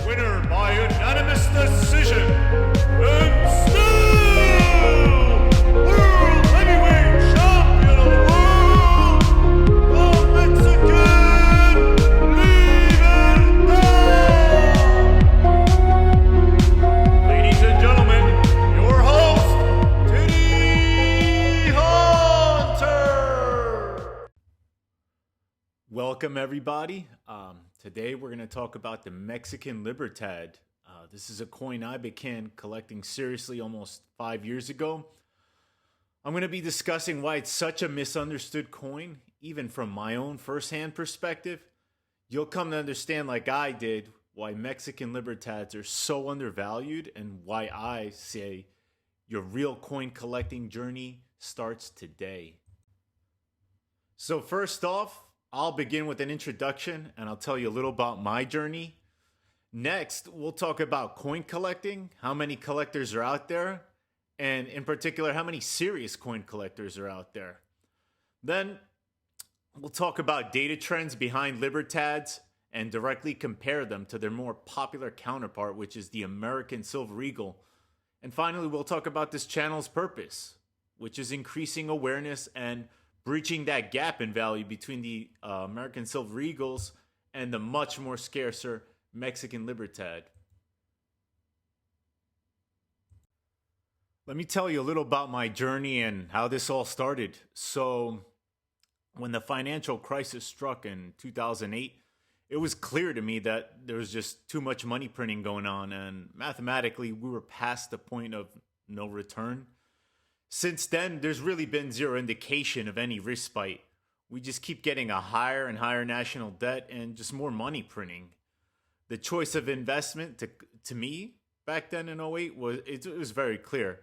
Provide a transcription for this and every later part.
winner by unanimous decision, and still World Heavyweight Champion of the World, the Mexican Libertad. Ladies and gentlemen, your host, Titty Hunter. Welcome, everybody. Today we're going to talk about the Mexican Libertad. This is a coin I began collecting seriously almost 5 years ago. I'm going to be discussing why it's such a misunderstood coin, even from my own firsthand perspective. You'll come to understand, like I did, why Mexican Libertads are so undervalued and why I say your real coin collecting journey starts today. So first off, I'll begin with an introduction and I'll tell you a little about my journey. Next, we'll talk about coin collecting, how many collectors are out there, and in particular, how many serious coin collectors are out there. Then, we'll talk about data trends behind Libertads and directly compare them to their more popular counterpart, which is the American Silver Eagle. And finally, we'll talk about this channel's purpose, which is increasing awareness and breaching that gap in value between the American Silver Eagles and the much more scarcer Mexican Libertad. Let me tell you a little about my journey and how this all started. So, when the financial crisis struck in 2008, it was clear to me that there was just too much money printing going on, and mathematically, we were past the point of no return. Since then, there's really been zero indication of any respite. We just keep getting a higher and higher national debt and just more money printing. The choice of investment to me back then in '08 was very clear.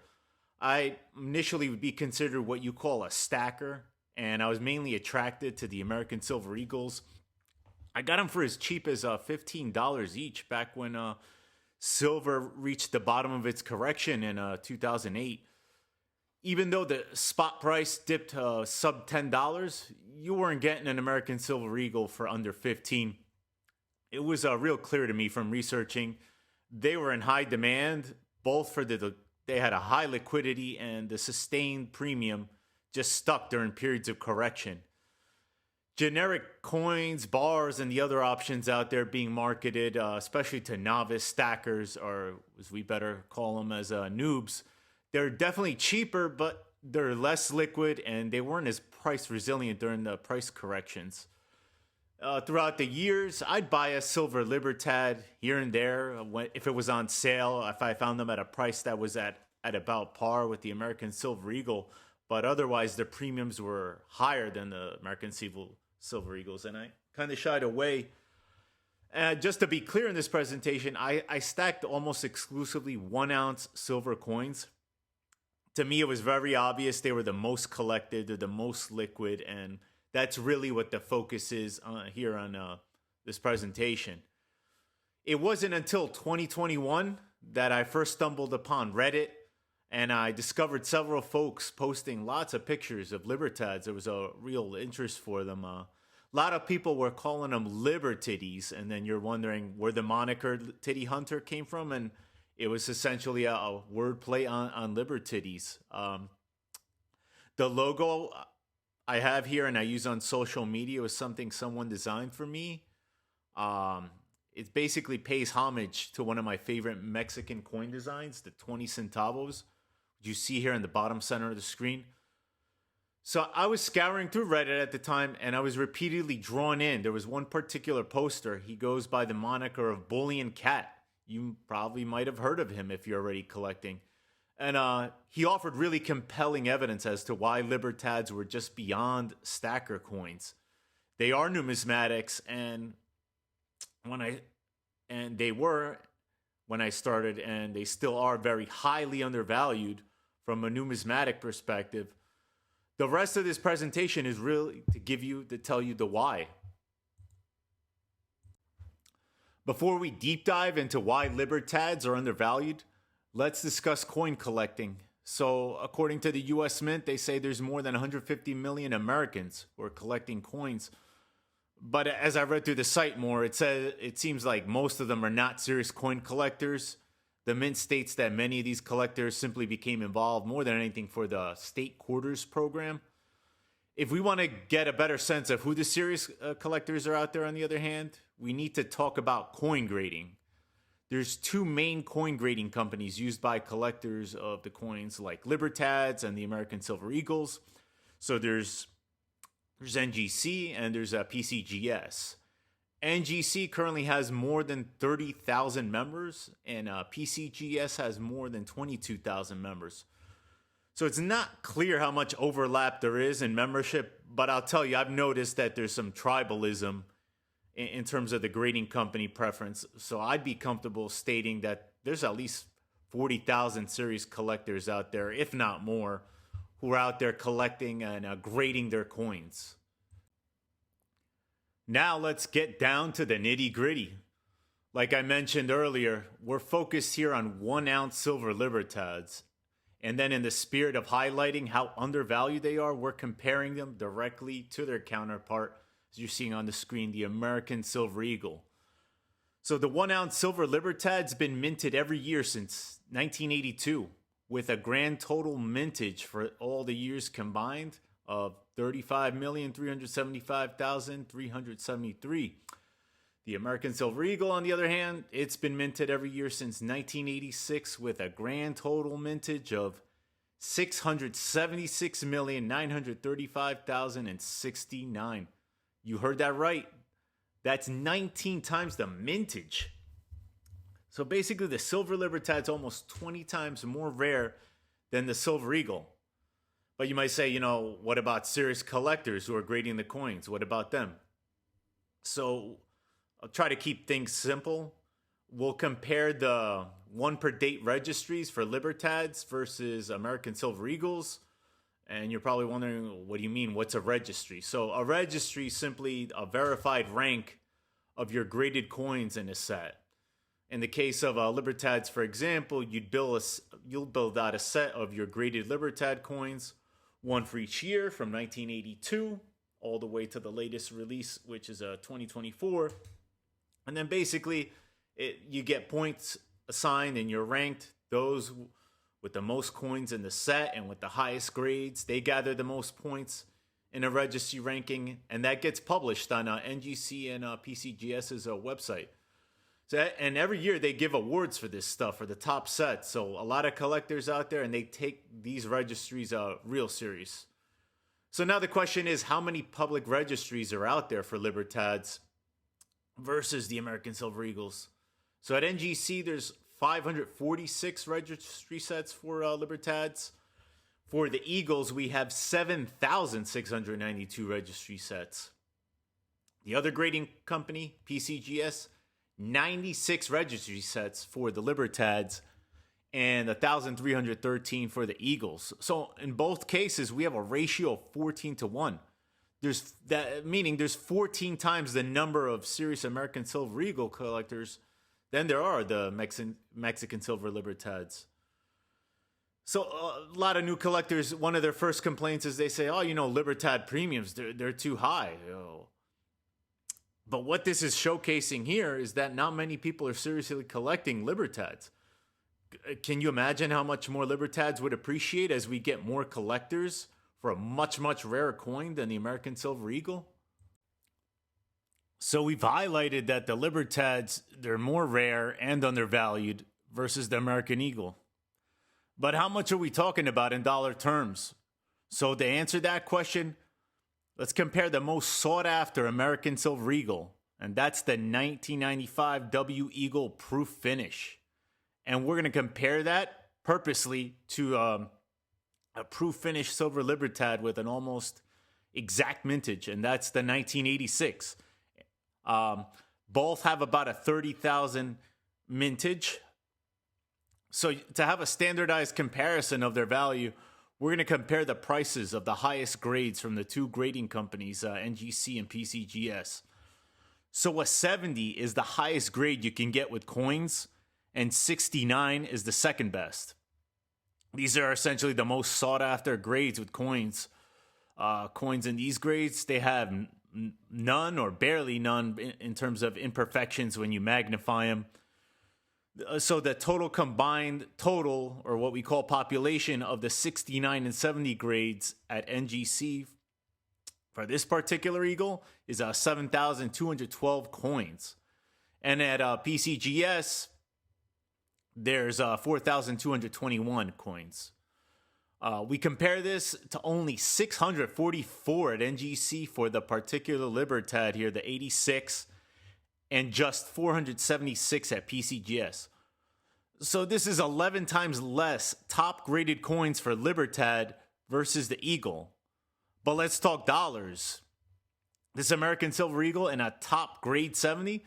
I initially would be considered what you call a stacker, and I was mainly attracted to the American Silver Eagles. I got them for as cheap as $15 each back when silver reached the bottom of its correction in 2008. Even though the spot price dipped sub $10, you weren't getting an American Silver Eagle for under $15. It was real clear to me from researching. They were in high demand, both for they had a high liquidity and the sustained premium just stuck during periods of correction. Generic coins, bars, and the other options out there being marketed, especially to novice stackers, or as we better call them as noobs, they're definitely cheaper, but they're less liquid and they weren't as price resilient during the price corrections. Throughout the years, I'd buy a Silver Libertad here and there if it was on sale, if I found them at a price that was at about par with the American Silver Eagle. But otherwise, the premiums were higher than the American Silver Eagles, and I kind of shied away. Just to be clear in this presentation, I stacked almost exclusively 1-ounce silver coins. To me, it was very obvious they were the most collected, they're the most liquid, and that's really what the focus is here on this presentation. It wasn't until 2021 that I first stumbled upon Reddit, and I discovered several folks posting lots of pictures of Libertads. There was a real interest for them. A lot of people were calling them Libertitties, and then you're wondering where the moniker Titty Hunter came from, and it was essentially a wordplay on Libertitties. The logo I have here and I use on social media was something someone designed for me. It basically pays homage to one of my favorite Mexican coin designs, the 20 centavos, which you see here in the bottom center of the screen. So I was scouring through Reddit at the time and I was repeatedly drawn in. There was one particular poster. He goes by the moniker of Bullion Cat. You probably might have heard of him if you're already collecting. And he offered really compelling evidence as to why Libertads were just beyond stacker coins. They are numismatics, and they were when I started, and they still are very highly undervalued from a numismatic perspective. The rest of this presentation is really to tell you the why. Before we deep dive into why Libertads are undervalued, let's discuss coin collecting. So, according to the US Mint, they say there's more than 150 million Americans who are collecting coins. But as I read through the site more, it seems like most of them are not serious coin collectors. The mint states that many of these collectors simply became involved more than anything for the state quarters program. If we want to get a better sense of who the serious collectors are out there, on the other hand, we need to talk about coin grading. There's two main coin grading companies used by collectors of the coins, like Libertads and the American Silver Eagles. So there's NGC and there's PCGS. NGC currently has more than 30,000 members, and PCGS has more than 22,000 members. So it's not clear how much overlap there is in membership, but I'll tell you, I've noticed that there's some tribalism in terms of the grading company preference. So I'd be comfortable stating that there's at least 40,000 serious collectors out there, if not more, who are out there collecting and grading their coins. Now let's get down to the nitty gritty. Like I mentioned earlier, we're focused here on 1 ounce silver Libertads. And then in the spirit of highlighting how undervalued they are, we're comparing them directly to their counterpart, as you're seeing on the screen, the American Silver Eagle. So the 1 ounce silver Libertad's been minted every year since 1982, with a grand total mintage for all the years combined of 35,375,373. The American Silver Eagle, on the other hand, it's been minted every year since 1986 with a grand total mintage of 676,935,069. You heard that right. That's 19 times the mintage. So basically, the Silver Libertad's almost 20 times more rare than the Silver Eagle. But you might say, what about serious collectors who are grading the coins? What about them? So I'll try to keep things simple. We'll compare the 1 per date registries for Libertads versus American Silver Eagles. And you're probably wondering, what do you mean? What's a registry? So a registry is simply a verified rank of your graded coins in a set. In the case of Libertads, for example, you'll build out a set of your graded Libertad coins, one for each year from 1982 all the way to the latest release, which is 2024. And then basically, you get points assigned and you're ranked. Those with the most coins in the set and with the highest grades, they gather the most points in a registry ranking, and that gets published on NGC and PCGS's website. And every year they give awards for this stuff, for the top sets. So a lot of collectors out there, and they take these registries real serious. So now the question is, how many public registries are out there for Libertads versus the American Silver Eagles? So at NGC, there's 546 registry sets for Libertads. For the Eagles, we have 7,692 registry sets. The other grading company, PCGS, 96 registry sets for the Libertads and 1,313 for the Eagles. So in both cases, we have a ratio of 14-1. Meaning there's 14 times the number of serious American Silver Eagle collectors than there are the Mexican Silver Libertads. So a lot of new collectors, one of their first complaints is they say, Libertad premiums, they're too high. But what this is showcasing here is that not many people are seriously collecting Libertads. Can you imagine how much more Libertads would appreciate as we get more collectors for a much, much rarer coin than the American Silver Eagle? So we've highlighted that the Libertads, they're more rare and undervalued versus the American Eagle. But how much are we talking about in dollar terms? So to answer that question, let's compare the most sought-after American Silver Eagle, and that's the 1995 W Eagle Proof Finish. And we're going to compare that purposely to a Proof Finish Silver Libertad with an almost exact mintage, and that's the 1986. Both have about a 30,000 mintage. So to have a standardized comparison of their value, we're going to compare the prices of the highest grades from the two grading companies, NGC and PCGS. So a 70 is the highest grade you can get with coins, and 69 is the second best. These are essentially the most sought after grades with coins. Coins in these grades, they have none or barely none in terms of imperfections when you magnify them. So the total combined total, or what we call population, of the 69 and 70 grades at NGC for this particular eagle is 7,212 coins. And at PCGS, there's 4,221 coins. We compare this to only 644 at NGC for the particular Libertad here, the 86, and just 476 at PCGS. So this is 11 times less top graded coins for Libertad versus the Eagle. But let's talk dollars. This American Silver Eagle in a top grade 70,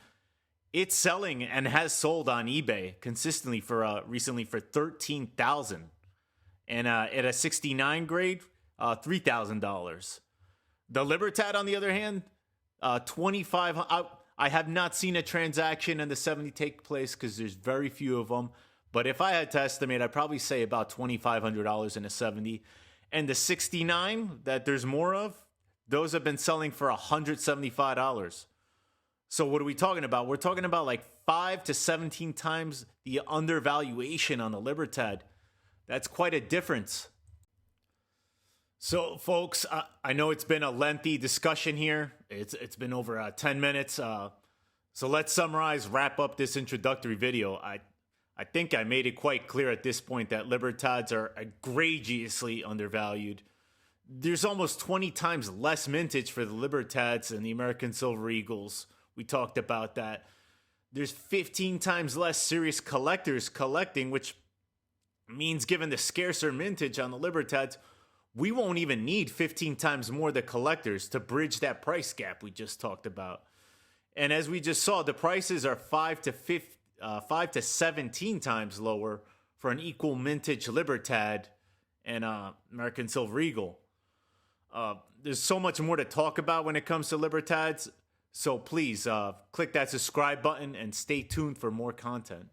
it's selling and has sold on eBay consistently for recently for $13,000. And at a 69 grade, $3,000. The Libertad, on the other hand, 25. I have not seen a transaction in the 70 take place because there's very few of them. But if I had to estimate, I'd probably say about $2,500 in a 70. And the 69 that there's more of, those have been selling for $175. So what are we talking about? We're talking about like 5 to 17 times the undervaluation on the Libertad. That's quite a difference. So, folks, I know it's been a lengthy discussion here. It's been over 10 minutes. So let's summarize, wrap up this introductory video. I think I made it quite clear at this point that Libertads are egregiously undervalued. There's almost 20 times less mintage for the Libertads than the American Silver Eagles. We talked about that. There's 15 times less serious collectors collecting, which means given the scarcer mintage on the Libertads, we won't even need 15 times more the collectors to bridge that price gap we just talked about. And as we just saw, the prices are 5 to 17 times lower for an equal mintage Libertad and American Silver Eagle. There's so much more to talk about when it comes to Libertads, so please click that subscribe button and stay tuned for more content.